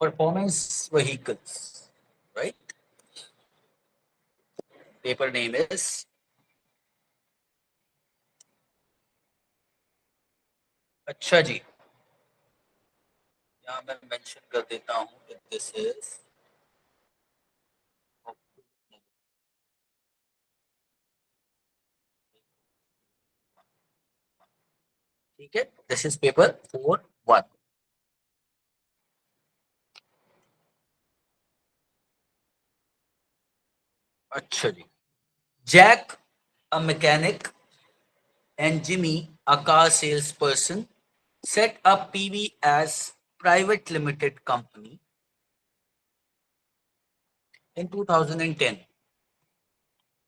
performance vehicles, right? Paper name is. अच्छा जी, यहाँ मैं मेंशन कर देता हूँ कि दिस इज ठीक है, दिस इज पेपर 4-1. अच्छा जी, Jack a mechanic and Jimmy a car salesperson set up PV as private limited company in 2010.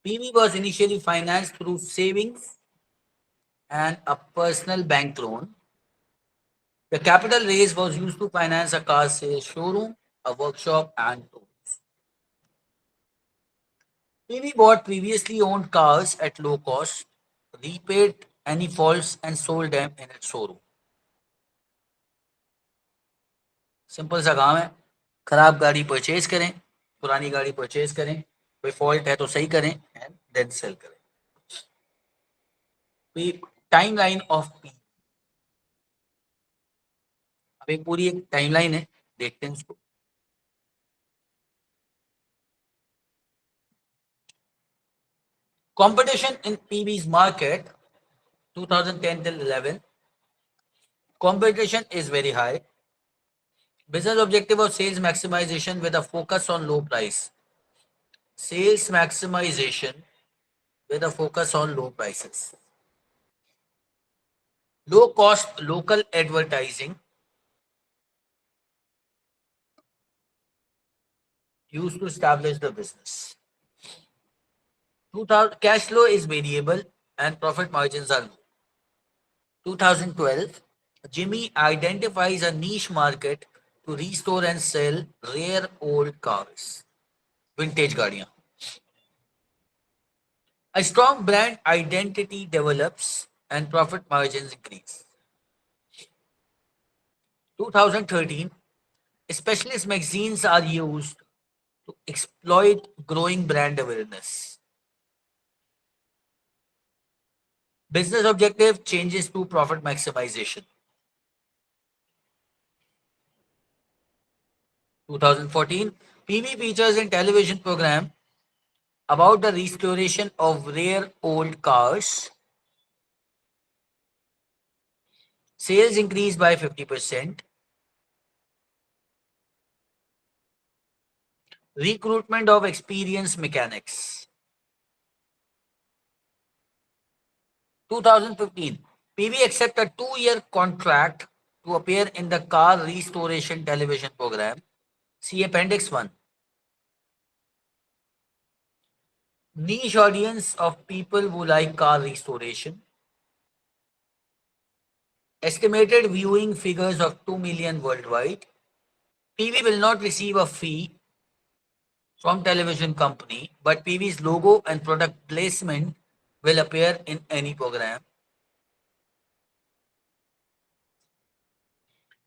PV was initially financed through savings and a personal bank loan. The capital raise was used to finance a car sales showroom, a workshop, and tools. PV bought previously owned cars at low cost, repaid any faults, and sold them in its showroom. Simple सा काम है, खराब गाड़ी purchase करें, पुरानी गाड़ी purchase करें, कोई फॉल्ट है तो सही करें एंड देन सेल करें. टाइमलाइन ऑफ पी, अब एक पूरी एक टाइमलाइन है, देखते हैं उसको. Competition in PV's market 2010 till 11. Competition is very high. Business objective of sales maximization with a focus on low price. Sales maximization with a focus on low prices. Low cost local advertising used to establish the business. 2000 cash flow is variable and profit margins are low. 2012, Jimmy identifies a niche market to restore and sell rare old cars, vintage गाड़ियां. A strong brand identity develops and profit margins increase. 2013, specialist magazines are used to exploit growing brand awareness. Business objective changes to profit maximization. 2014, PV features in television program about the restoration of rare old cars. Sales increased by 50%. Recruitment of experienced mechanics. 2015, PV accept a 2-year contract to appear in the car restoration television program. See Appendix 1. Niche audience of people who like car restoration. Estimated viewing figures of 2 million worldwide. PV will not receive a fee from television company, but PV's logo and product placement will appear in any program.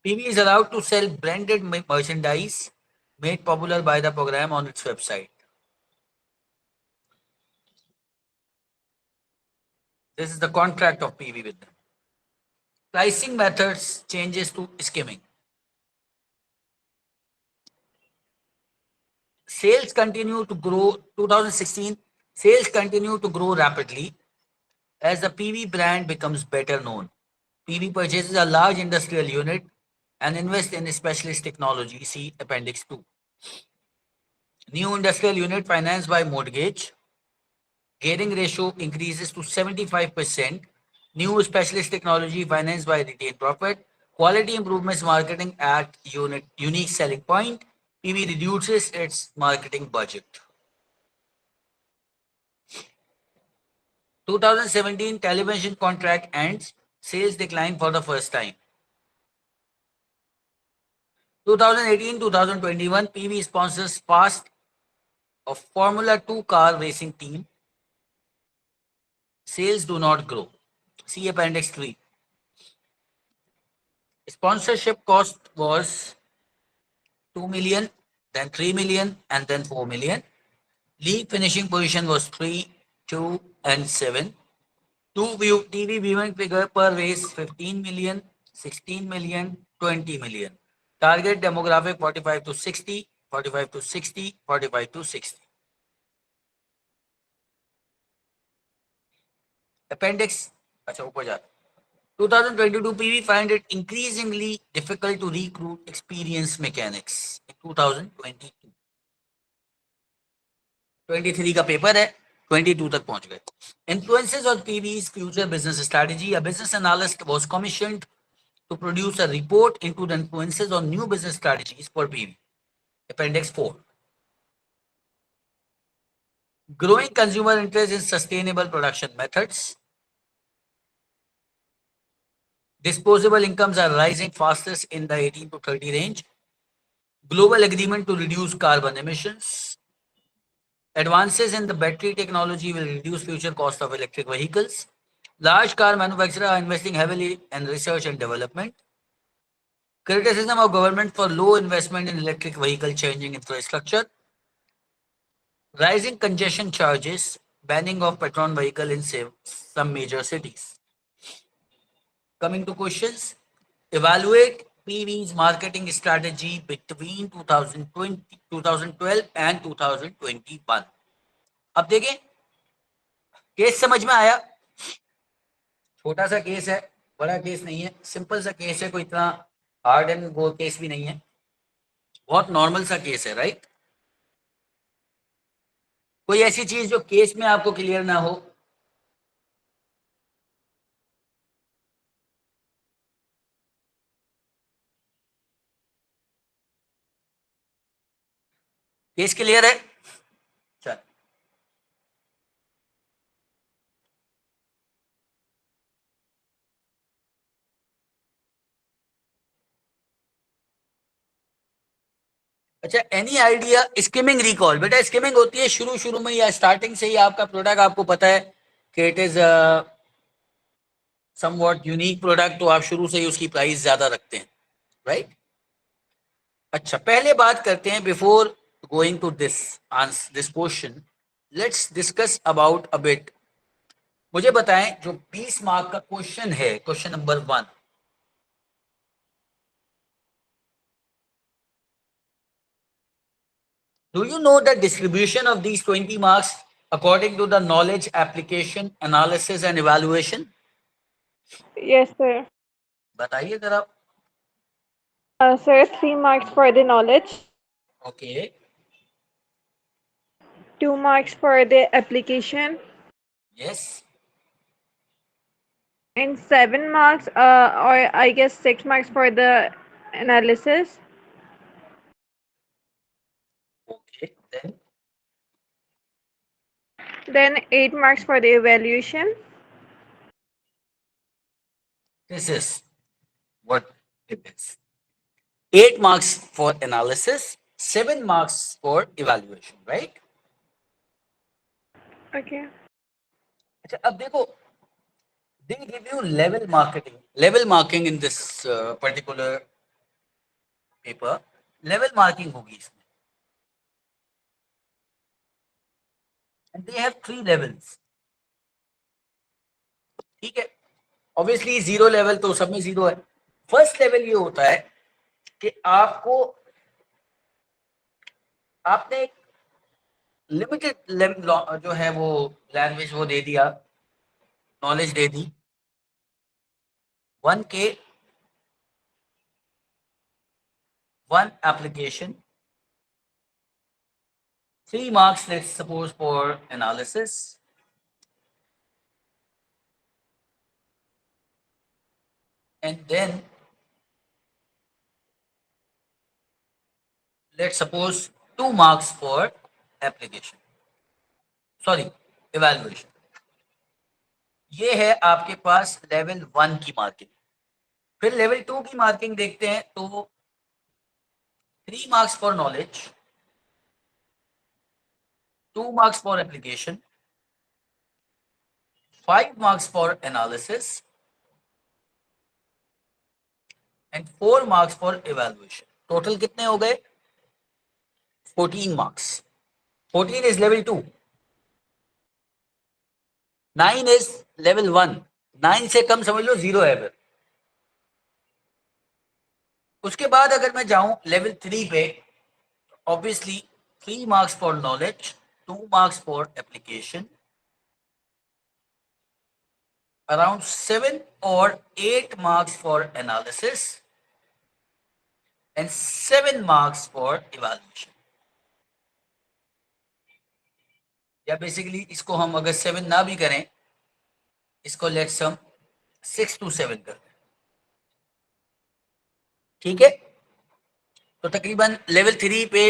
PV is allowed to sell branded merchandise made popular by the program on its website. This is the contract of PV with them. Pricing methods changes to skimming. Sales continue to grow. 2016, sales continue to grow rapidly as the PV brand becomes better known. PV purchases a large industrial unit and invests in specialist technology. See Appendix 2. New industrial unit financed by mortgage. Gearing ratio increases to 75%. New specialist technology financed by retained profit. Quality improvements marketing at unique selling point. PV reduces its marketing budget. 2017 television contract ends. Sales decline for the first time. 2018-2021 PV sponsors Fast, a Formula 2 car racing team. Sales do not grow. See Appendix 3. Sponsorship cost was 2 million, then 3 million, and then 4 million. League finishing position was 3, 2, and 7. TV viewing figure per race 15 million, 16 million, 20 million. Target demographic 45 to 60, 45 to 60, 45 to 60. Appendix. अच्छा ऊपर जाते 2022 PV find it increasingly difficult to recruit experienced mechanics in 2022. 23 का paper है 22 तक पहुंच गए. Influences on PV's future business strategy. A business analyst was commissioned to produce a report into the influences on new business strategies for PV. Appendix 4. Growing consumer interest in sustainable production methods. Disposable incomes are rising fastest in the 18 to 30 range. Global agreement to reduce carbon emissions. Advances in the battery technology will reduce future cost of electric vehicles. Large car manufacturers are investing heavily in research and development. Criticism of government for low investment in electric vehicle changing infrastructure. Rising congestion charges, banning of petrol vehicle in some major cities. Coming to questions, evaluate PV's marketing strategy between 2020, 2012 and 2021. अब देखें case समझ में आया. छोटा सा case है, बड़ा case नहीं है, सिंपल सा केस है, कोई इतना हार्ड एंड वो केस भी नहीं है, बहुत नॉर्मल सा केस है. राइट. कोई ऐसी चीज जो केस में आपको क्लियर ना हो? केस क्लियर है? चल. अच्छा, एनी आइडिया? Skimming recall. बेटा स्किमिंग होती है शुरू शुरू में या स्टार्टिंग से ही आपका प्रोडक्ट आपको पता है कि it is somewhat unique product, तो आप शुरू से ही उसकी प्राइस ज्यादा रखते हैं. राइट. अच्छा, पहले बात करते हैं before going to this question, let's discuss about a bit. मुझे बताएं जो 20 मार्क का क्वेश्चन है, question number 1. Do you know the distribution of these 20 marks according to the knowledge, application, analysis and evaluation? Yes, sir. बताइए जरा. Sir, 3 marks for the knowledge, Okay. 2 marks for the application, Yes. and 7 marks, or I guess 6 marks for the analysis, Okay. then 8 marks for the evaluation. This is what it is. 8 marks for analysis, 7 marks for evaluation. Right? Okay. अच्छा, अब देखो, they give you level marking in this particular paper. Level marking होगी इसमें, and they have 3 levels. ठीक है. Obviously 0 level तो सब में 0 है. फर्स्ट लेवल ये होता है कि आपने लिमिटेड जो है वो लैंग्वेज वो दे दिया, knowledge they the. 1K, 1 application, 3 marks, let's suppose, for analysis, and then let's suppose 2 marks for application, sorry, evaluation. ये है आपके पास लेवल 1 की मार्किंग. फिर लेवल 2 की मार्किंग देखते हैं तो 3 marks for knowledge, 2 marks for application, 5 marks for analysis, and 4 marks for evaluation. Total कितने हो गए? 14 marks. 14 is level 2. 9 is level 1. 9 से कम समझ लो 0 है फिर. उसके बाद अगर मैं जाऊं लेवल 3 पे, obviously 3 marks for knowledge, 2 marks for application, around 7 or 8 marks for analysis, and 7 marks for evaluation. या बेसिकली इसको हम अगर 7 ना भी करें, इसको लेट्स हम 6 to 7 कर दें. ठीक है. तो तकरीबन लेवल 3 पे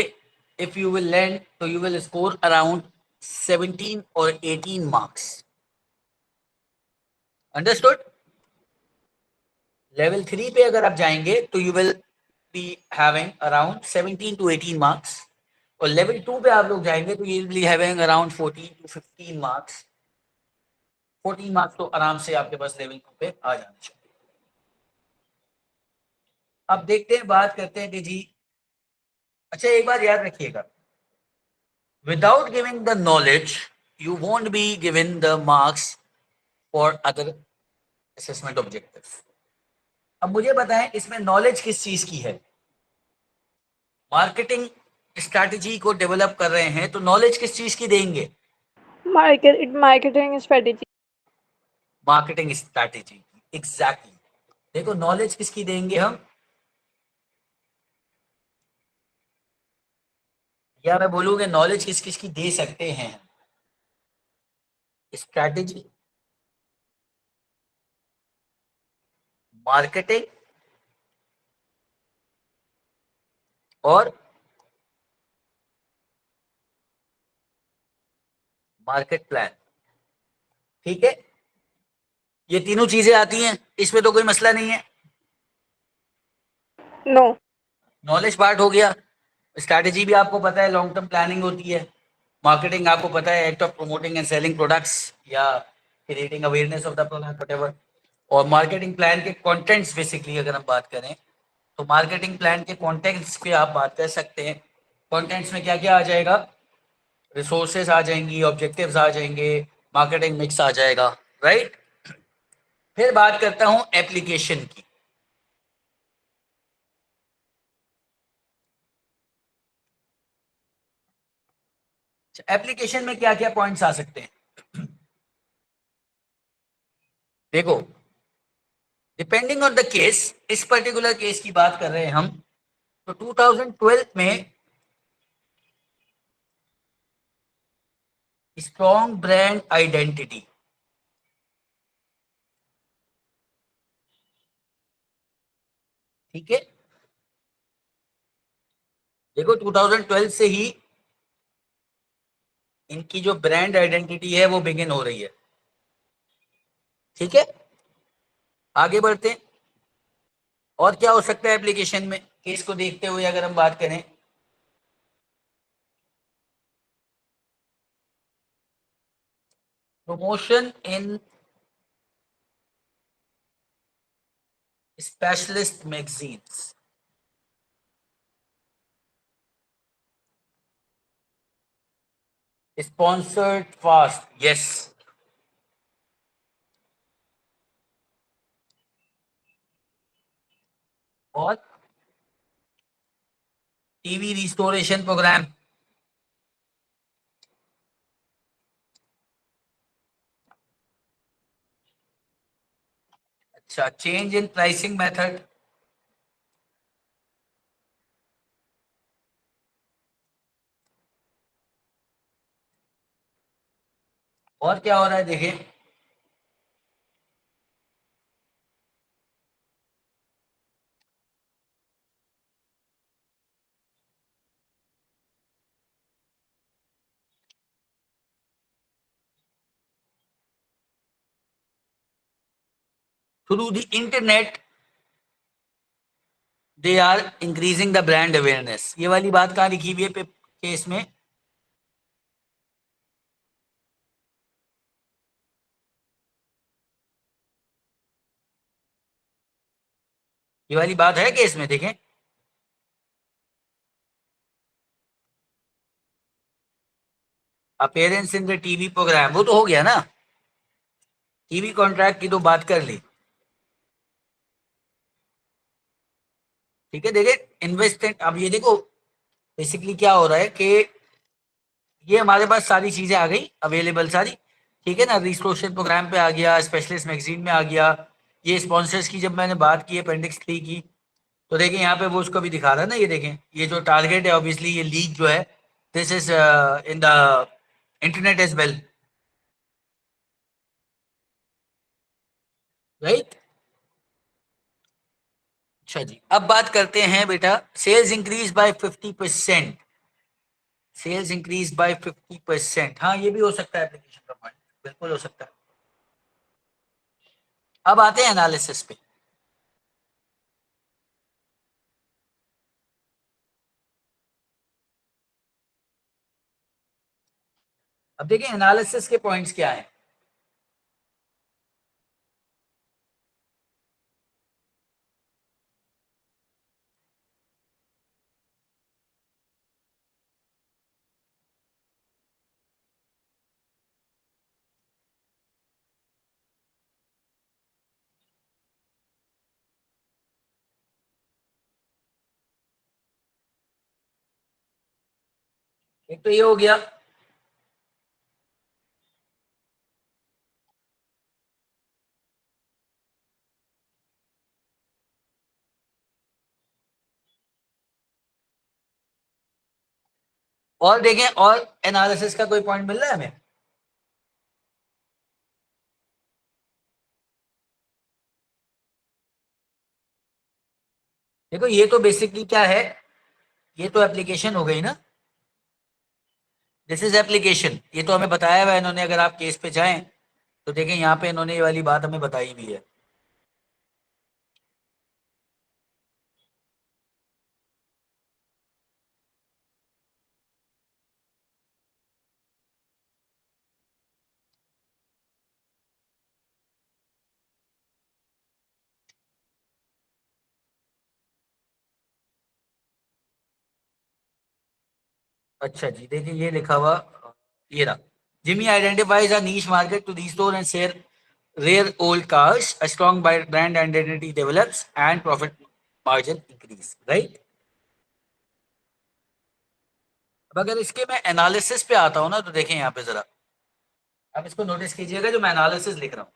इफ यू विल लैंड तो यू विल स्कोर अराउंड 17 और 18 मार्क्स. अंडरस्टूड. लेवल 3 पे अगर आप जाएंगे तो you will be having around 17 to 18 marks, और लेवल 2 पे आप लोग जाएंगे तो you will be having around 14 to 15 marks. 14 marks तो आराम से आपके पास लेवल 2 पे आ जाना चाहिए. अब देखते हैं, बात करते हैं कि जी, अच्छा एक बात याद रखिएगा, without giving the knowledge you won't be given the marks for other assessment objective. अब मुझे बताएं इसमें नॉलेज किस चीज की है. मार्केटिंग स्ट्रैटेजी को डेवलप कर रहे हैं तो नॉलेज किस चीज की देंगे. Marketing strategy. Marketing strategy. Exactly. देखो नॉलेज किसकी देंगे हम, या मैं बोलूंगा नॉलेज किस किस की दे सकते हैं. स्ट्रैटेजी, मार्केटिंग और मार्केट प्लान. ठीक है. ये तीनों चीजें आती हैं, इसमें तो कोई मसला नहीं है. No. नॉलेज पार्ट हो गया. स्ट्रैटेजी भी आपको पता है लॉन्ग टर्म प्लानिंग होती है. मार्केटिंग आपको पता है act of promoting and selling products या creating awareness of the product whatever. और मार्केटिंग प्लान के कंटेंट्स बेसिकली अगर हम बात करें तो मार्केटिंग प्लान के कंटेंट्स पे आप बात कर सकते हैं. कंटेंट्स में क्या क्या आ जाएगा, रिसोर्सेज आ जाएंगी, ऑब्जेक्टिव्स आ जाएंगे, मार्केटिंग मिक्स आ जाएगा. राइट. फिर बात करता हूं एप्लीकेशन की. एप्लीकेशन में क्या क्या पॉइंट्स आ सकते हैं. देखो डिपेंडिंग ऑन द केस, इस पर्टिकुलर केस की बात कर रहे हैं हम, तो 2012 में स्ट्रॉन्ग ब्रांड आइडेंटिटी. ठीक है. देखो 2012 से ही इनकी जो ब्रांड आइडेंटिटी है वो बिगिन हो रही है. ठीक है. आगे बढ़ते हैं. और क्या हो सकता है एप्लीकेशन में केस को देखते हुए अगर हम बात करें. Promotion in specialist magazines. Sponsored fast. Yes. और टीवी रिस्टोरेशन प्रोग्राम. अच्छा, चेंज इन प्राइसिंग मेथड. और क्या हो रहा है देखिए, through the internet they are increasing the brand awareness. ये वाली बात कहाँ लिखी हुई है केस में. ये वाली बात है केस में, देखें. Appearance in the TV programme, वो तो हो गया ना, टीवी कॉन्ट्रैक्ट की तो बात कर ली। ठीक है, देखिए इन्वेस्टमेंट, अब ये देखो बेसिकली क्या हो रहा है कि ये हमारे पास सारी चीजें आ गई अवेलेबल सारी, ठीक है ना, रिसोर्सेज प्रोग्राम पे आ गया, स्पेशलिस्ट मैगजीन में आ गया, ये स्पॉन्सर्स की जब मैंने बात की अपेंडिक्स 3 की, तो देखें यहाँ पे वो उसको भी दिखा रहा है ना, ये देखें ये जो टारगेट है ऑब्वियसली ये लीग जो है, this is in the internet as well, right. अच्छा जी, अब बात करते हैं बेटा, sales increase by 50%, sales increase by 50%, हाँ ये भी हो सकता है एप्लीकेशन का पॉइंट, बिल्कुल हो सकता है। अब आते हैं एनालिसिस पे। अब देखिए एनालिसिस के पॉइंट्स क्या हैं। एक तो ये हो गया, और देखें और एनालिसिस का कोई पॉइंट मिल रहा है हमें। देखो ये तो बेसिकली क्या है, ये तो एप्लीकेशन हो गई ना, दिस इज एप्लीकेशन, ये तो हमें बताया हुआ है इन्होंने, अगर आप केस पे जाएं तो देखें यहाँ पे इन्होंने ये वाली बात हमें बताई भी है। अच्छा जी, देखिए ये लिखा हुआ, ये रहा, Jimmy identifies a niche market to restore and share rare old cars, a strong brand identity develops and profit margin increase, right. अब अगर इसके मैं एनालिसिस पे आता हूँ ना, तो देखें यहाँ पे जरा, आप इसको नोटिस कीजिएगा जो मैं एनालिसिस लिख रहा हूँ।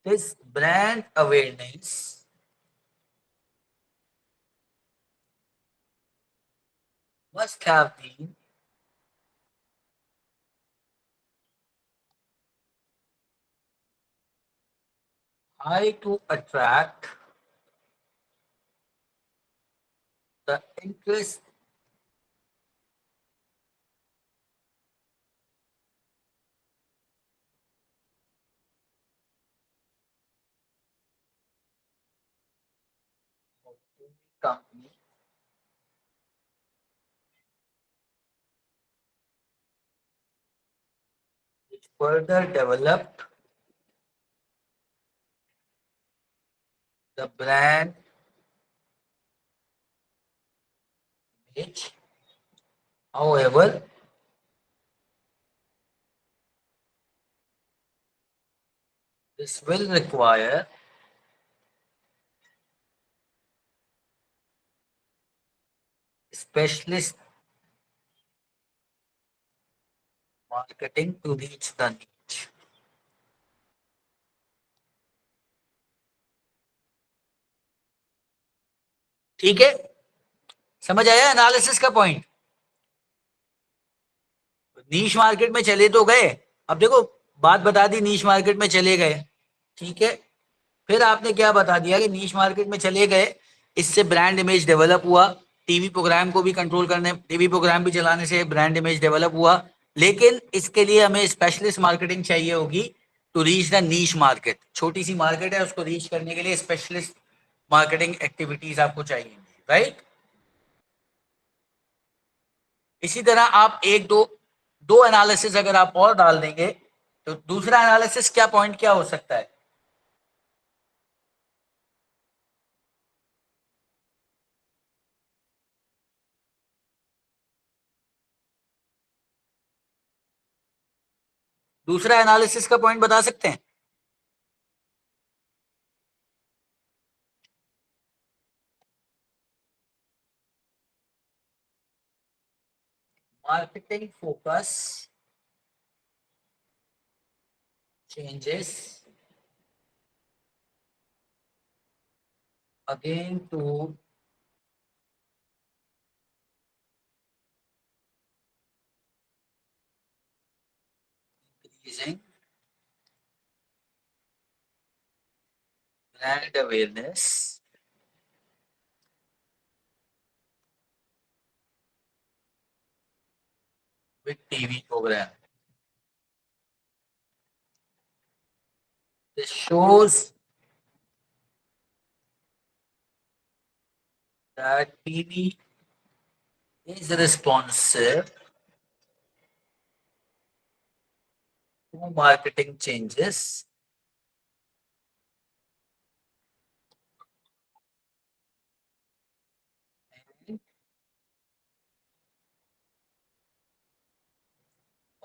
This brand awareness must have been high to attract the interest of the company which further developed the brand image. However, this will require specialist marketing to reach the niche. ठीक है, समझ आया analysis का point. Niche market में चले तो गए, अब देखो बात बता दी, नीश मार्केट में चले गए, ठीक है, फिर आपने क्या बता दिया कि नीश मार्केट में चले गए, इससे ब्रांड इमेज डेवलप हुआ, टीवी प्रोग्राम को भी कंट्रोल करने, टीवी प्रोग्राम भी चलाने से ब्रांड इमेज डेवलप हुआ, लेकिन इसके लिए हमें स्पेशलिस्ट मार्केटिंग चाहिए होगी to reach the niche market, छोटी सी मार्केट है उसको रीच करने के लिए स्पेशलिस्ट मार्केटिंग एक्टिविटीज आपको चाहिए, राइट। इसी तरह आप एक दो दो एनालिसिस अगर आप और डाल देंगे, तो दूसरा एनालिसिस क्या पॉइंट क्या हो सकता है। दूसरा एनालिसिस का पॉइंट बता सकते हैं? Marketing focus changes again to increasing brand awareness with TV program. This shows that TV is responsive to marketing changes and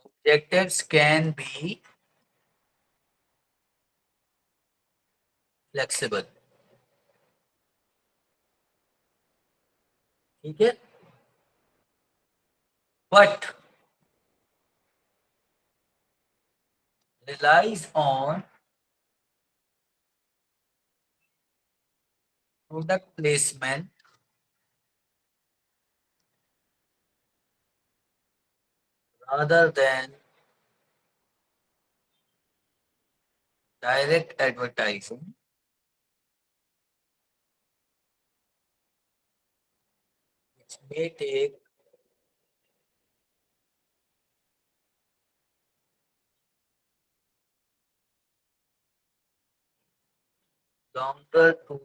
objectives can be flexible. ठीक है, but relies on product placement rather than direct advertising, which may take longer to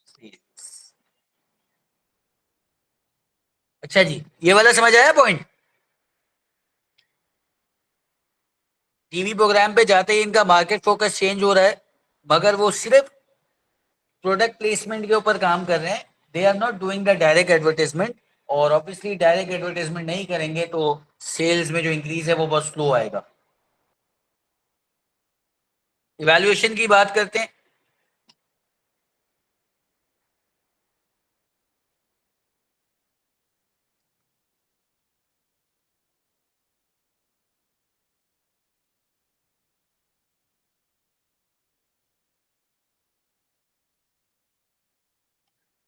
sales. अच्छा जी, ये वाला समझ आया point? TV programme पे जाते ही इनका मार्केट फोकस चेंज हो रहा है, मगर वो सिर्फ प्रोडक्ट प्लेसमेंट के ऊपर काम कर रहे हैं. They are not doing the direct advertisement. और ऑब्वियसली डायरेक्ट एडवर्टाइजमेंट नहीं करेंगे तो सेल्स में जो इंक्रीज है वो बहुत स्लो आएगा. इवैल्यूएशन की बात करते हैं.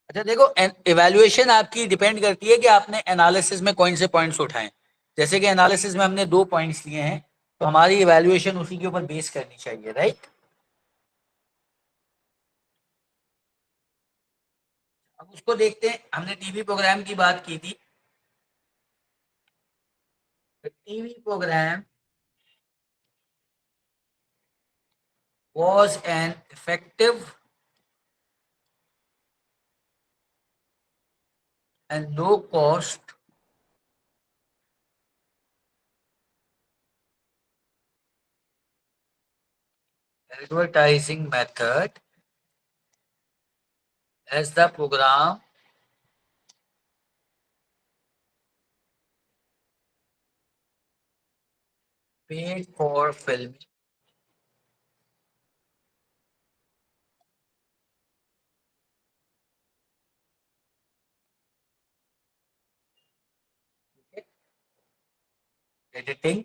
अच्छा देखो, इवैल्यूएशन आपकी डिपेंड करती है कि आपने एनालिसिस में कौन से पॉइंट्स उठाए. जैसे कि एनालिसिस में हमने 2 पॉइंट्स लिए हैं, तो हमारी इवैल्यूएशन उसी के ऊपर बेस करनी चाहिए, राइट? अब उसको देखते हैं. हमने टीवी प्रोग्राम की बात की थी. TV programme was an effective and low cost advertising method as the program paid for filming editing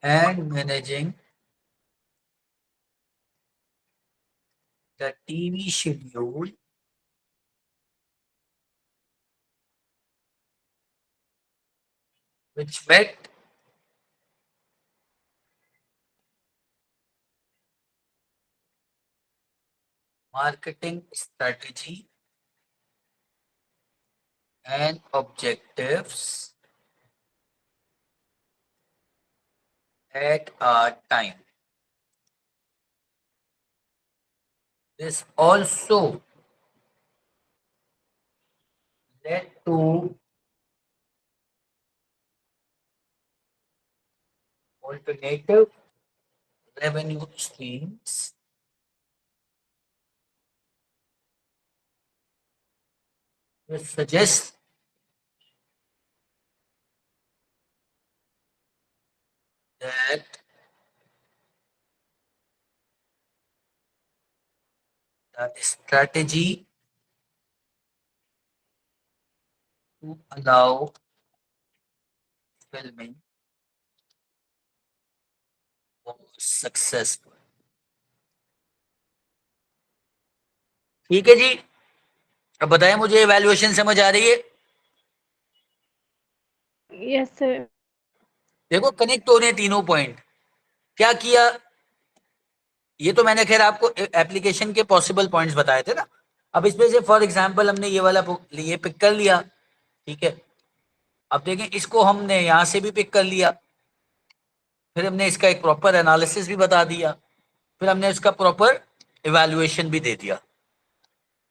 and managing the TV schedule which met marketing strategy and objectives at a time. This also led to alternative revenue streams which suggests that the strategy to allow filming was successful. ठीक है जी, अब बताएं मुझे evaluation समझ आ रही है? Yes, sir. देखो connect हो रहे हैं तीनों पॉइंट। क्या किया, ये तो मैंने खैर आपको एप्लीकेशन के पॉसिबल पॉइंट्स बताए थे ना। अब इसमें से फॉर एग्जांपल हमने ये वाला ये पिक कर लिया, ठीक है। अब देखें इसको हमने यहां से भी पिक कर लिया, फिर हमने इसका एक प्रॉपर एनालिसिस भी बता दिया, फिर हमने इसका प्रॉपर इवैल्यूएशन भी दे दिया।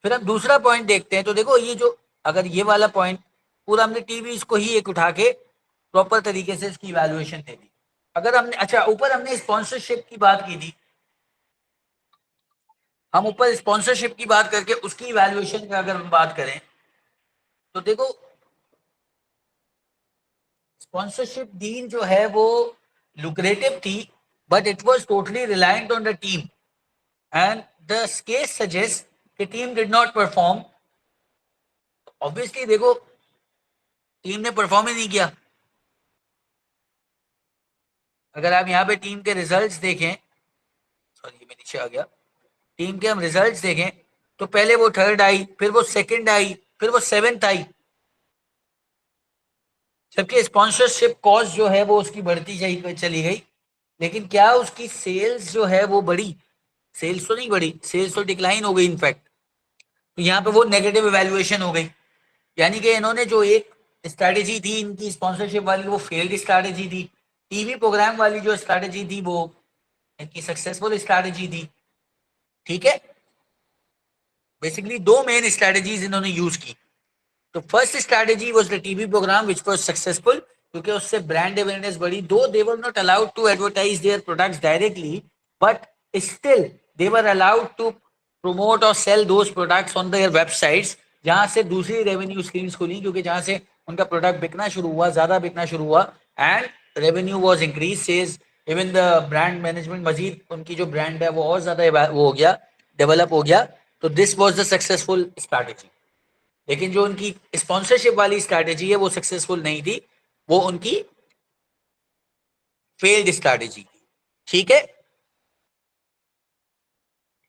फिर हम दूसरा पॉइंट देखते हैं, तो देखो ये जो अगर ये वाला पॉइंट पूरा हमने टीवी इसको ही एक उठा के प्रॉपर तरीके से इसकी इवैल्यूएशन दे दी। अगर हमने अच्छा ऊपर हमने स्पॉन्सरशिप की बात की थी, हम ऊपर स्पॉन्सरशिप की बात करके उसकी इवैल्यूएशन का अगर हम बात करें तो देखो स्पॉन्सरशिप डील जो है वो लुक्रेटिव थी, but it was totally reliant on the team and the case suggest कि team did not perform. Obviously देखो टीम ने परफॉर्म ही नहीं किया। अगर आप यहाँ पे टीम के रिजल्ट्स देखें, सॉरी मैं नीचे आ गया, टीम के हम रिजल्ट्स देखें तो पहले वो थर्ड आई, फिर वो सेकंड आई, फिर वो सेवेंथ आई, जबकि स्पॉन्सरशिप कॉस्ट जो है वो उसकी बढ़ती चली गई, लेकिन क्या उसकी सेल्स जो है वो बढ़ी? सेल्स तो नहीं बढ़ी, सेल्स तो डिक्लाइन हो गई इनफैक्ट। तो यहाँ पे वो नेगेटिव इवैल्यूएशन हो गई, यानी कि इन्होंने जो एक स्ट्रैटेजी थी इनकी स्पॉन्सरशिप वाली वो फेल्ड स्ट्रैटेजी थी, टीवी प्रोग्राम वाली जो स्ट्रैटेजी थी वो इनकी सक्सेसफुल स्ट्रैटेजी थी। ठीक है, बेसिकली दो मेन स्ट्रैटेजीज इन्होंने यूज की। तो first strategy was the TV program which was successful, क्योंकि उससे ब्रांड अवेयरनेस बढ़ी। Though they were not allowed to advertise their products directly, but still they were allowed to promote और sell those products on their websites, जहां से दूसरी revenue streams खुली, क्योंकि जहां से उनका प्रोडक्ट बिकना शुरू हुआ, ज्यादा बिकना शुरू हुआ and revenue was increases even the brand management, मजीद उनकी जो ब्रांड है वो और ज्यादा वो हो गया, डेवलप हो गया। तो this was the successful strategy. लेकिन जो उनकी स्पॉन्सरशिप वाली स्ट्रैटेजी है वो सक्सेसफुल नहीं थी, वो उनकी फेल्ड स्ट्रैटेजी थी। ठीक है,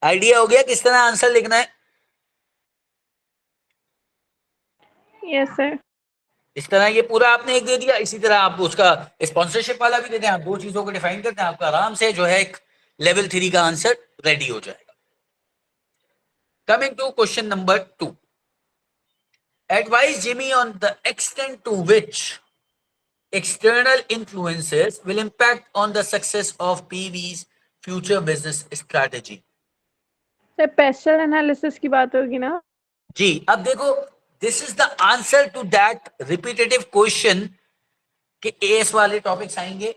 आइडिया हो गया किस तरह आंसर लिखना है? Yes, sir. इस तरह ये पूरा आपने एक दे दिया, इसी तरह आप उसका स्पॉन्सरशिप वाला भी दे दें, आप दो चीजों को डिफाइन करते हैं, आपका आराम से जो है एक लेवल 3 का आंसर रेडी हो जाएगा। Coming to question number 2, advice Jimmy on the extent to which external influences will impact on the success of PV's future business strategy. Sir, pestle analysis की बात होगी ना? जी, अब देखो this is the answer to that repetitive question कि AS वाले topics आएंगे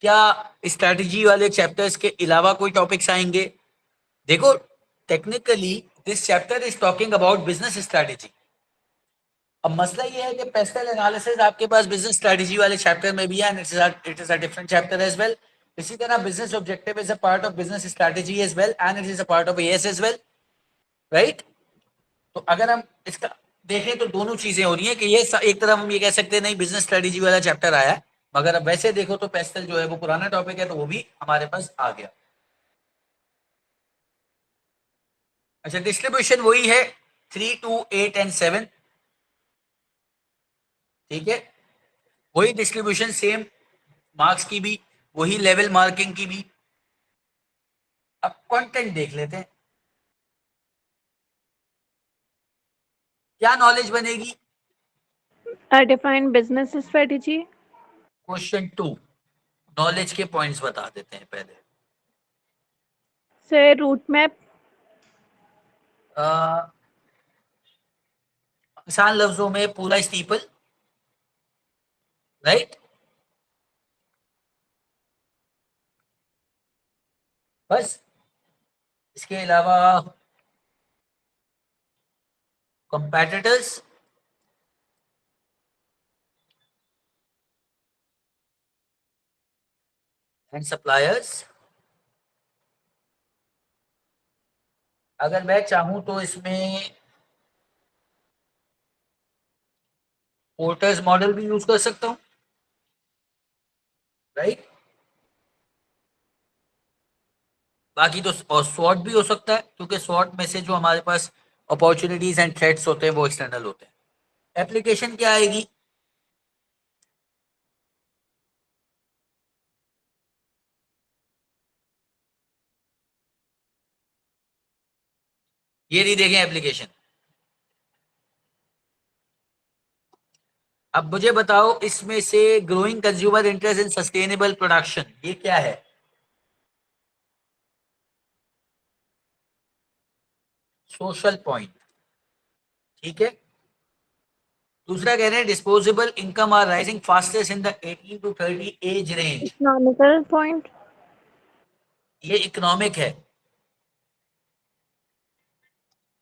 क्या, स्ट्रैटेजी वाले चैप्टर्स के अलावा कोई टॉपिक्स आएंगे? देखो technically this chapter is talking about business strategy. अब मसला ये है कि पेस्टल एनालिसिस आपके पास बिजनेस स्ट्रेटजी वाले चैप्टर में भी है and it is a different chapter as well. इसी तरह business objective is a part of business strategy as well and it is a part of AS as well, right? तो अगर हम इसका देखें तो दोनों चीजें हो रही हैं कि ये एक तरफ हम ये कह सकते हैं नहीं बिजनेस स्ट्रेटजी वाला चैप्टर आया है, मगर अब वैसे देखो तो पेस्टल जो है वो पुराना टॉपिक है, तो वो भी हमारे पास आ गया। अच्छा, डिस्ट्रीब्यूशन वही है 3 2 8 एंड 7, ठीक है, वही डिस्ट्रीब्यूशन सेम, मार्क्स की भी वही, लेवल मार्किंग की भी। अब कंटेंट देख लेते हैं, क्या नॉलेज बनेगी? Define business strategy. Question 2, knowledge के पॉइंट्स बता देते हैं पहले। Sir, route map. आसान लफ्जों में पूरा स्टीपल, राइट? बस इसके अलावा competitors, and suppliers. अगर मैं चाहूं तो इसमें पोर्टर्स मॉडल भी यूज कर सकता हूं, राइट? बाकी तो और स्वॉट भी हो सकता है, क्योंकि स्वॉट में से जो हमारे पास अपॉर्चुनिटीज एंड थ्रेट्स होते हैं वो एक्सटर्नल होते हैं। एप्लीकेशन क्या आएगी? ये नहीं देखें एप्लीकेशन। अब मुझे बताओ इसमें से growing consumer interest in sustainable production, ये क्या है? सोशल पॉइंट, ठीक है। दूसरा कह रहे हैं disposable income are rising fastest in the 18 to 30 age range. Economical point. ये इकोनॉमिक है,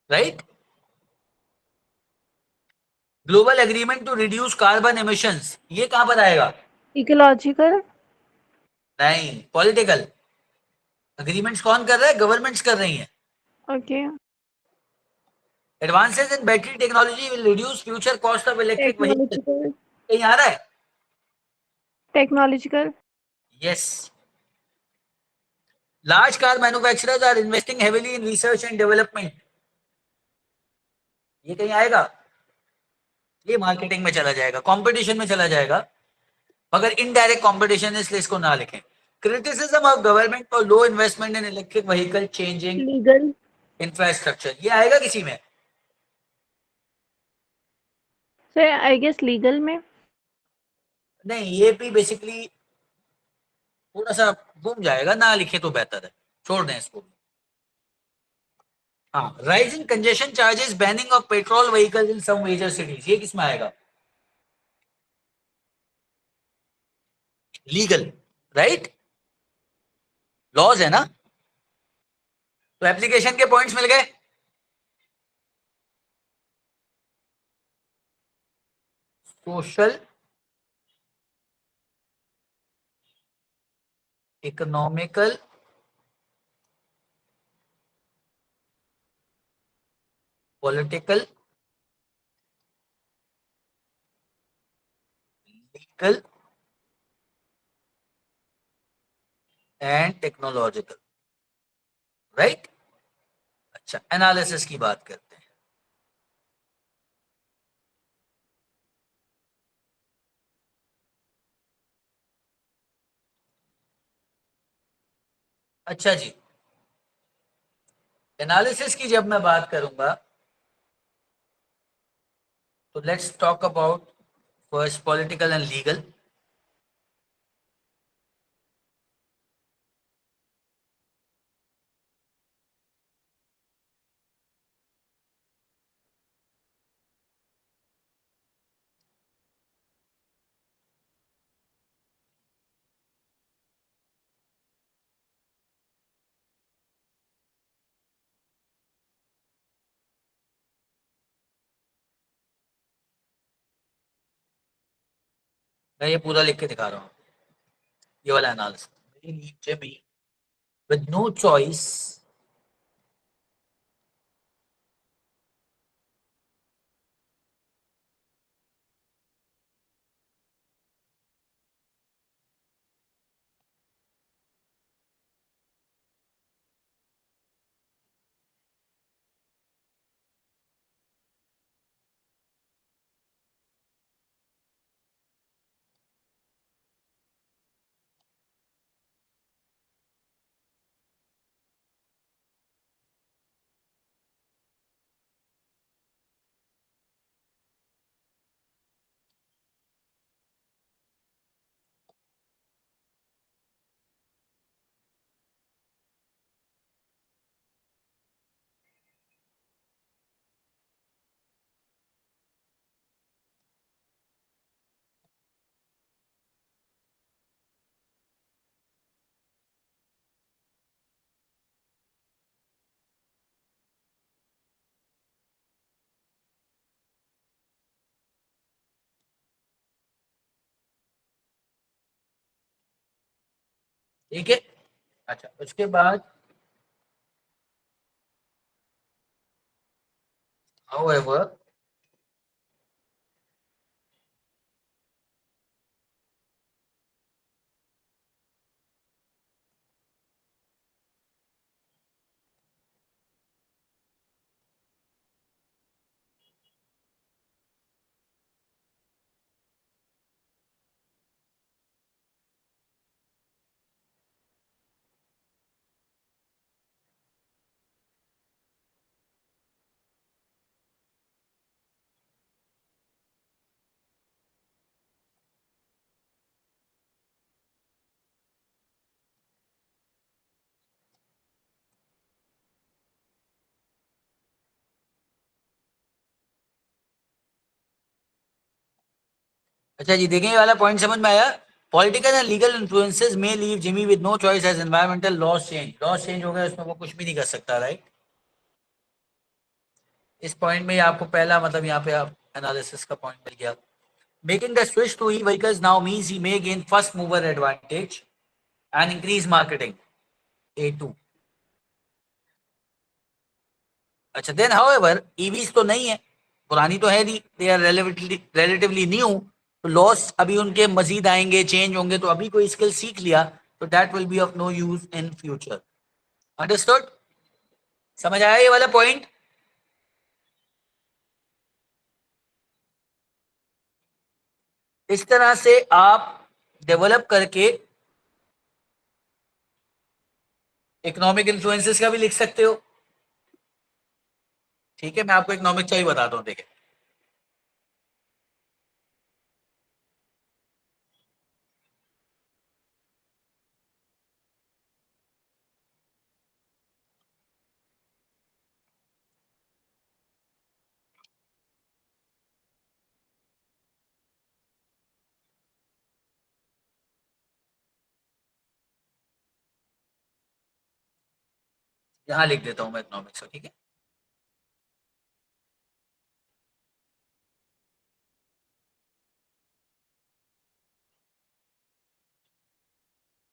राइट? Global agreement to reduce carbon emissions, ये कहां पर आएगा? Ecological. नहीं, पॉलिटिकल। अग्रीमेंट्स कौन कर रहा है? गवर्नमेंट्स कर रही हैं। Okay. Advances in battery technology will reduce future cost of electric vehicle, Technological. कहीं आ रहा है? Technological. Yes. Large car manufacturers are investing heavily in research and development, ये कहीं आएगा? ये मार्केटिंग में चला जाएगा, कंपटीशन में चला जाएगा, मगर इनडायरेक्ट कंपटीशन है, इसलिए इसको ना लिखें। Criticism of government for low investment in electric vehicle changing Legal. Infrastructure, ये आएगा किसी में? So I guess legal में. नहीं, ये भी बेसिकली थोड़ा सा घूम जाएगा, ना लिखे तो बेहतर है, छोड़ दें इसको। हाँ, rising congestion charges, banning of petrol vehicles in some major cities, ये किसमें आएगा? Legal, right? लॉज है ना? तो एप्लीकेशन के पॉइंट्स मिल गए। Social, economical, political, legal and technological, right? अच्छा, एनालिसिस की बात करते हैं। अच्छा जी, एनालिसिस की जब मैं बात करूंगा तो let's talk about first political and legal. मैं ये पूरा लिख के दिखा रहा हूँ, ये वाला एनालिसिस। नीचे भी विद नो चॉइस, ठीक है। अच्छा, उसके बाद however अच्छा जी, देखें ये वाला पॉइंट समझ में आया। Political and legal influences may leave Jimmy with no choice as environmental laws change हो गया, उसमें वो कुछ भी नहीं कर सकता, राइट। इस पॉइंट में आपको पहला मतलब यहाँ पे आप एनालिसिस का पॉइंट मिल गया। Making the switch to E vehicles now means he may gain first mover advantage and increase marketing. A2। अच्छा, देन हाउएवर ईवीज तो नहीं है, पुरानी तो है नहीं, दे आर रिलेटिवली न्यू। तो लॉस अभी उनके मजीद आएंगे, चेंज होंगे, तो अभी कोई स्किल सीख लिया तो that will be of no use in future. Understood? समझ आया ये वाला पॉइंट? इस तरह से आप डेवलप करके इकोनॉमिक इन्फ्लुएंसेस का भी लिख सकते हो। ठीक है, मैं आपको इकोनॉमिक का ही बताता हूँ, देखिए। यहां लिख देता हूं मैं इकोनॉमिक्स का, ठीक है।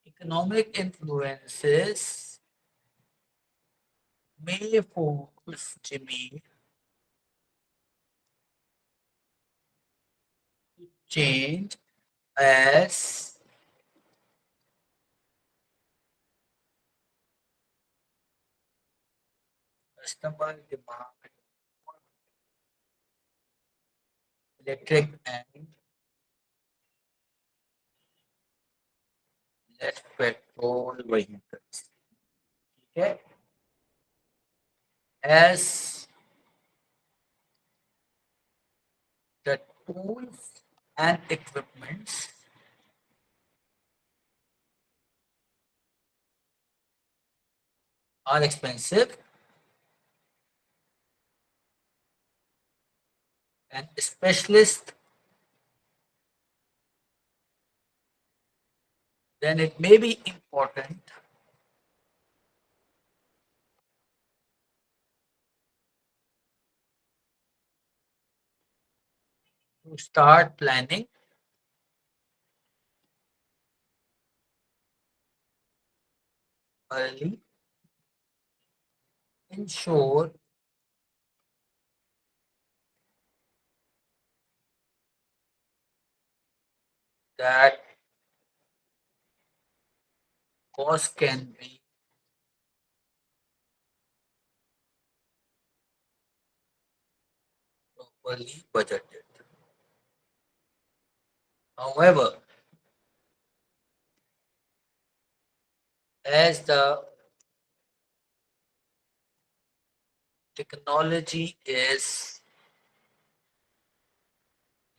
Economic influences may force Jimmy to change as customer demand electric and less petrol vehicles. ठीक है, as the tools and equipments are expensive and specialist, then it may be important to start planning early, ensure that cost can be properly budgeted. However, as the technology is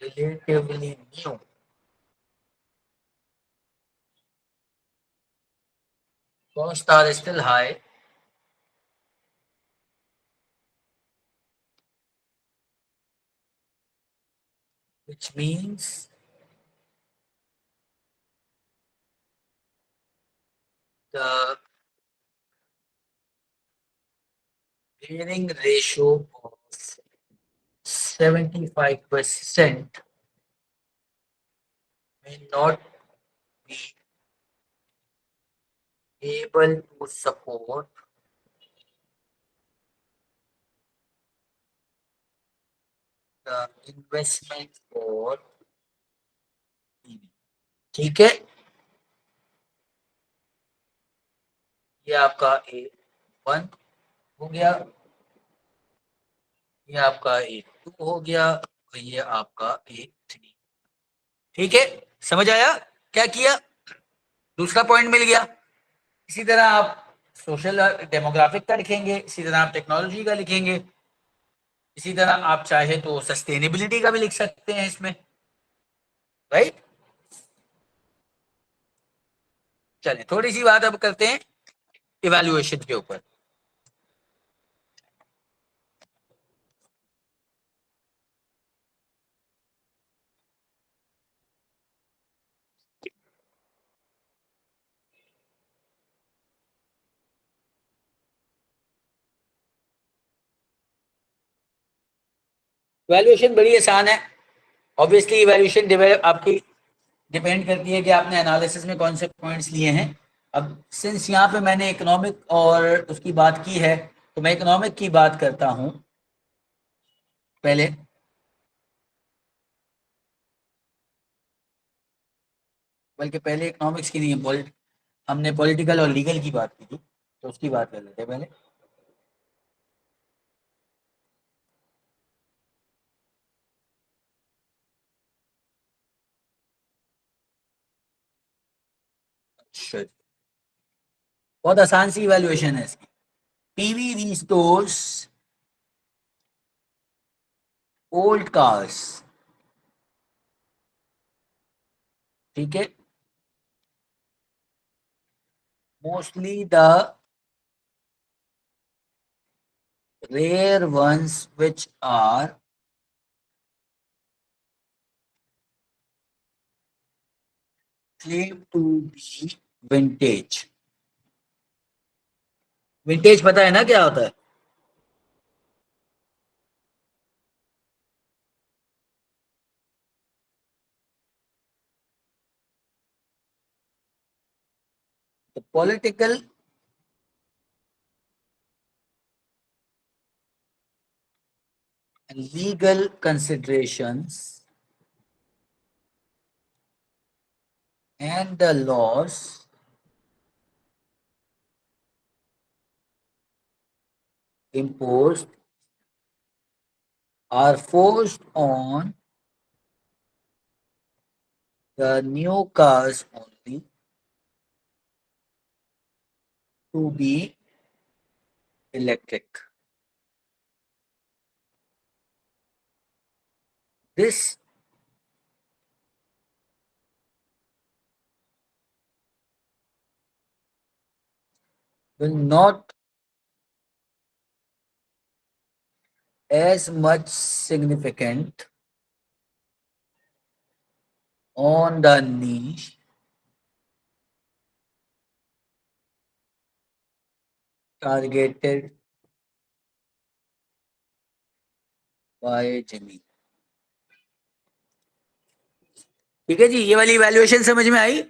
relatively new, costs are still high, which means the gearing ratio of 75% may not be able to support the investment for EV। ठीक है, ये आपका A1 हो गया, ये आपका A2 हो गया, और ये आपका A3। ठीक है, समझ आया क्या किया? दूसरा पॉइंट मिल गया। इसी तरह आप सोशल डेमोग्राफिक का लिखेंगे, इसी तरह आप टेक्नोलॉजी का लिखेंगे, इसी तरह आप चाहे तो सस्टेनेबिलिटी का भी लिख सकते हैं इसमें, राइट। चलिए थोड़ी सी बात अब करते हैं इवैल्यूएशन के ऊपर। वैल्यूएशन बड़ी आसान है। ऑब्वियसली इवैल्यूएशन आपकी डिपेंड करती है कि आपने एनालिसिस में कौन से पॉइंट्स लिए हैं। अब सिंस यहाँ पे मैंने इकोनॉमिक और उसकी बात की है, तो मैं इकोनॉमिक की बात करता हूँ पहले। बल्कि पहले इकोनॉमिक्स की नहीं है, हमने पॉलिटिकल और लीगल की बात की थी, तो उसकी बात कर लेते हैं पहले। अच्छा, बहुत आसान सी इवैल्यूएशन है इसकी। पीवी रिस्टोर्स ओल्ड कार्स, ठीक है, mostly the rare ones which are claimed to be vintage। Vintage पता है ना क्या होता है? तो political and legal considerations and the laws imposed are forced on the new cars only to be electric। This will not as much significant on the niche targeted by Jimmy। ठीक है जी, ये वाली वैल्यूएशन समझ में आई?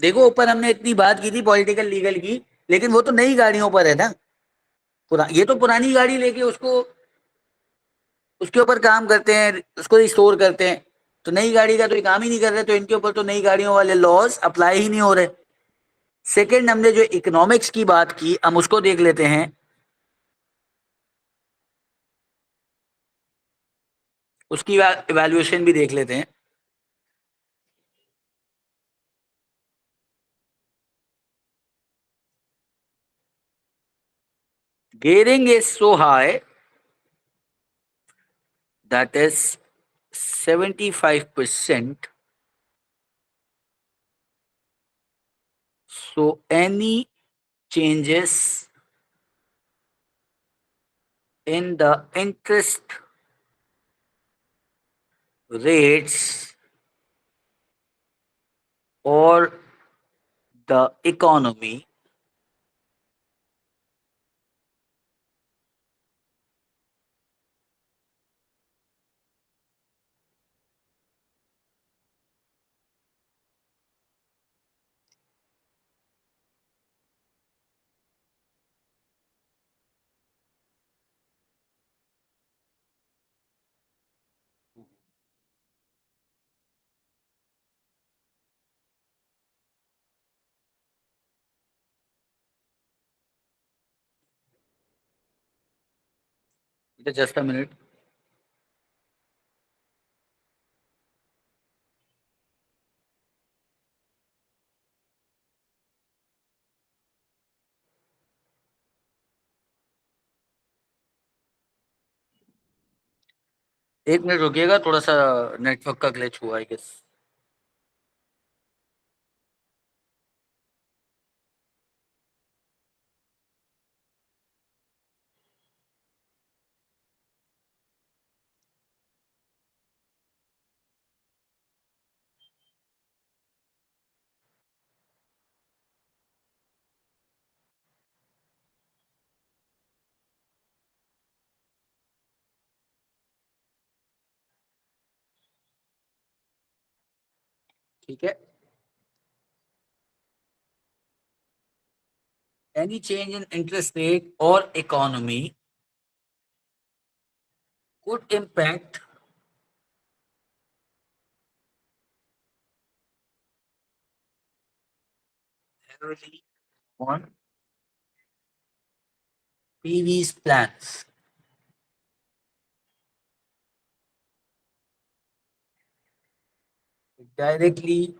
देखो ऊपर हमने इतनी बात की थी पॉलिटिकल लीगल की, लेकिन वो तो नई गाड़ियों पर है ना। ये तो पुरानी गाड़ी लेके उसको उसके ऊपर काम करते हैं, उसको रिस्टोर करते हैं। तो नई गाड़ी का तो ये काम ही नहीं कर रहे, तो इनके ऊपर तो नई गाड़ियों वाले लॉज अप्लाई ही नहीं हो रहे। सेकंड, हमने जो इकोनॉमिक्स की बात की हम उसको देख लेते हैं, उसकी इवैल्यूएशन भी देख लेते हैं। gearing is so high that is 75%, so any changes in the interest rates or the economy just a minute. एक मिनट रुकिएगा, थोड़ा सा नेटवर्क का ग्लिच हुआ आई गेस। ठीक है। Any change in interest rate or economy could impact heavily on PV's plans. It directly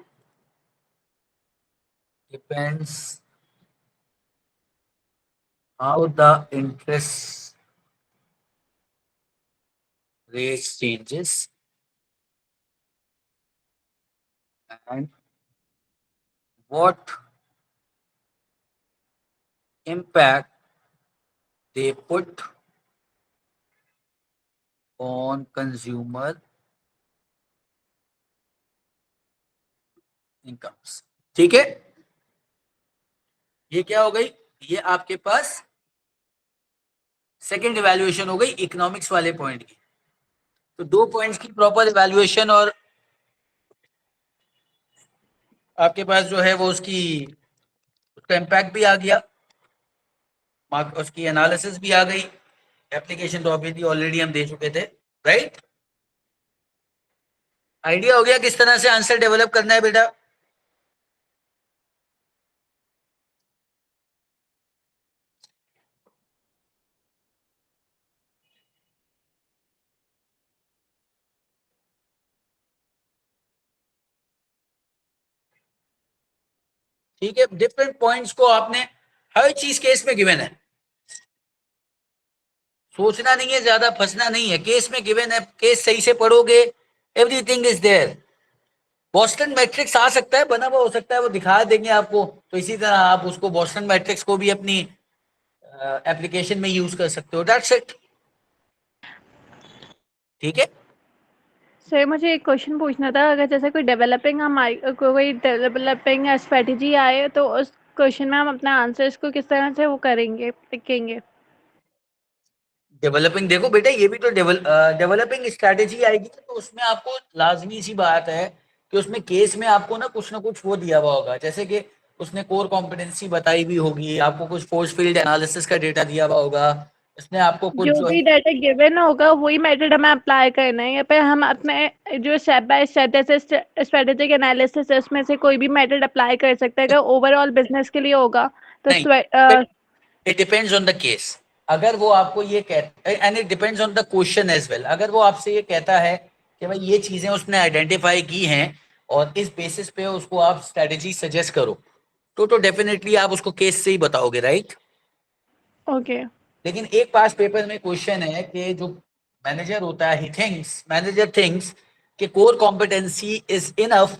depends how the interest rate changes and what impact they put on consumer incomes. ठीक है, ये क्या हो गई? ये आपके पास सेकेंड इवैल्यूएशन हो गई इकोनॉमिक्स वाले पॉइंट की। तो दो पॉइंट्स की प्रॉपर इवैल्यूएशन और आपके पास जो है वो उसकी उसका इम्पैक्ट भी आ गया, उसकी एनालिसिस भी आ गई। एप्लीकेशन तो ऑब्वियसली ऑलरेडी हम दे चुके थे, राइट? आइडिया हो गया किस तरह से आंसर डेवलप करना है बेटा? ठीक है, डिफरेंट पॉइंट्स को आपने हर चीज केस में गिवन है, सोचना नहीं है, ज्यादा फंसना नहीं है, केस में गिवन है, केस सही से पढ़ोगे everything is there. Boston matrix आ सकता है, बना हुआ हो सकता है, वो दिखा देंगे आपको, तो इसी तरह आप उसको बॉस्टन मैट्रिक्स को भी अपनी एप्लीकेशन में यूज कर सकते हो, दैट्स इट। ठीक है, सर मुझे एक क्वेश्चन पूछना था, अगर जैसे कोई डेवलपिंग स्ट्रेटेजी आए तो उस क्वेश्चन में हम अपना आंसर्स को किस तरह से वो करेंगे, लिखेंगे? डेवलपिंग देखो बेटा, ये भी तो डेवलपिंग स्ट्रैटेजी आएगी तो उसमें आपको लाजमी सी बात है कि उसमें केस में आपको ना कुछ वो दिया हुआ होगा, जैसे कि उसने कोर कॉम्पिटेंसी बताई भी होगी, आपको कुछ फोर्स फील्ड एनालिसिस का डेटा दिया हुआ होगा, उसने आपको कुछ जो जो भी है डाटा गिवन होगा वही मेथड हमें अप्लाई करना है, या फिर हम अपने जो स्टेप बाय स्ट्रेटेजिक एनालिसिस है उसमें से कोई भी मेथड अप्लाई कर सकते हैं? अगर ओवरऑल बिजनेस के लिए होगा तो नहीं, it depends on the case. अगर वो आपको ये कहता है, and it depends on the question as well, अगर वो आपसे ये कहता है कि भाई ये चीजें उसने आइडेंटिफाई की हैं और इस बेसिस पे उसको आप स्ट्रेटेजी सजेस्ट करो, तो डेफिनेटली आप उसको केस से ही बताओगे, राइट? ओके। लेकिन एक पास पेपर में क्वेश्चन है कि जो मैनेजर होता है, मैनेजर थिंक्स कि core competency is enough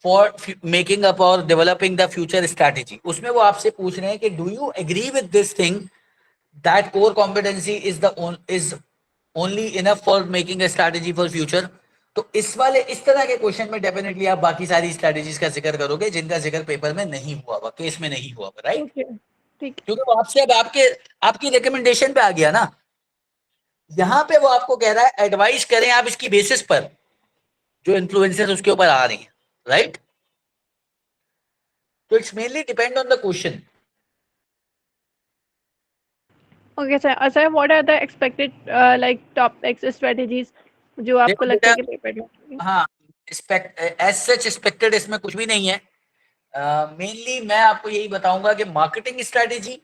for making up और डेवलपिंग द फ्यूचर स्ट्रैटेजी। उसमें वो आपसे पूछ रहे हैं कि do you agree with this thing that core competency is only enough for making a strategy for future. तो इस तरह के क्वेश्चन में डेफिनेटली आप बाकी सारी स्ट्रैटेजीज का जिक्र करोगे जिनका जिक्र पेपर में नहीं हुआ हुआ, केस में नहीं हुआ हुआ, राइट? ओके, ठीक। क्योंकि वो आपसे अब आपकी रिकमेंडेशन पे आ गया ना, यहां पे वो आपको कह रहा है एडवाइस करें आप इसकी बेसिस पर जो इन्फ्लुएंसर्स उसके ऊपर आ रही हैं, राइट? तो it's mainly depend on the question. Okay sir, sir what are the expected like top X strategies जो आपको देखो लगता बेटा, है कि पेपर में होंगी? हाँ, एज सच एक्सपेक्टेड इसमें कुछ भी नहीं है। मेनली मैं आपको यही बताऊंगा कि marketing strategy,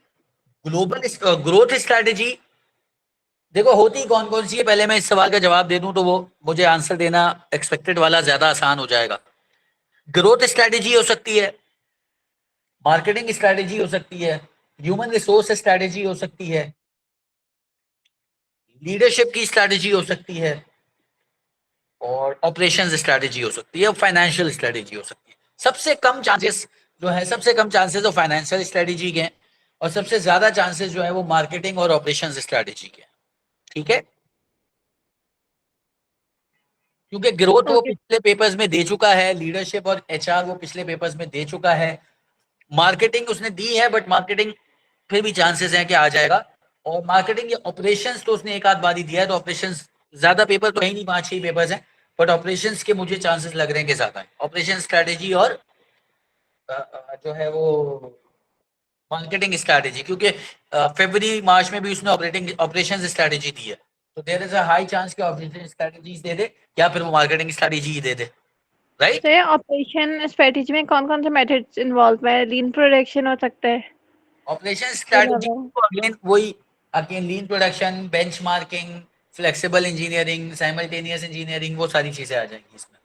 global growth strategy देखो होती कौन कौन सी है, पहले मैं इस सवाल का जवाब दे दूं तो वो मुझे आंसर देना एक्सपेक्टेड वाला ज्यादा आसान हो जाएगा। ग्रोथ स्ट्रेटेजी हो सकती है, मार्केटिंग स्ट्रेटेजी हो सकती है, ह्यूमन रिसोर्स स्ट्रेटेजी हो सकती है, लीडरशिप की स्ट्रेटेजी हो सकती है, और ऑपरेशंस स्ट्रेटेजी हो सकती है, और फाइनेंशियल स्ट्रेटेजी हो सकती है। सबसे कम चांसेस जो है, सबसे कम चांसेस ऑफ फाइनेंशियल स्ट्रेटेजी के हैं, और सबसे ज्यादा चांसेस जो है वो मार्केटिंग और ऑपरेशंस स्ट्रेटेजी के हैं। ठीक है, क्योंकि ग्रोथ वो ओके। पिछले पेपर्स में दे चुका है, लीडरशिप और एचआर वो पिछले पेपर्स में दे चुका है, मार्केटिंग उसने दी है, बट मार्केटिंग फिर भी चांसेस हैं कि आ जाएगा, और मार्केटिंग या ऑपरेशंस तो उसने एक आध बार ही दिया है, तो ऑपरेशंस ज्यादा पेपर तो है ही नहीं, 5-6 पेपर्स हैं, बट ऑपरेशंस के मुझे चांसेस लग रहे हैं कि ज्यादा है। ऑपरेशन स्ट्रेटेजी और जो है वो मार्केटिंग स्ट्रेटेजी, क्योंकि फरवरी मार्च में भी उसने ऑपरेशन स्ट्रेटेजी दी है, तो there is a high chance कि ऑपरेशन स्ट्रेटेजीज दे दे, या फिर वो मार्केटिंग स्ट्रेटेजी ही दे दे, राइट। सर ऑपरेशन स्ट्रेटेजी में कौन कौन से मेथड्स इन्वॉल्व है? लीन प्रोडक्शन हो सकता है ऑपरेशन के स्ट्रेटेजी अलावा? तो अगेन वही, again lean production, benchmarking, flexible engineering, simultaneous engineering, वो सारी चीजें आ जाएंगी इसमें।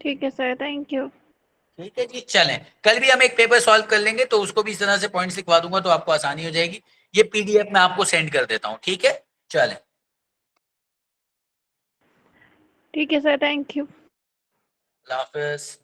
ठीक है सर, थैंक यू। ठीक है जी, चलें, कल भी हम एक पेपर सॉल्व कर लेंगे, तो उसको भी इस तरह से पॉइंट्स लिखवा दूंगा, तो आपको आसानी हो जाएगी। ये पीडीएफ मैं आपको सेंड कर देता हूँ, ठीक है, चलें, ठीक है sir, thank you. Allah Hafiz.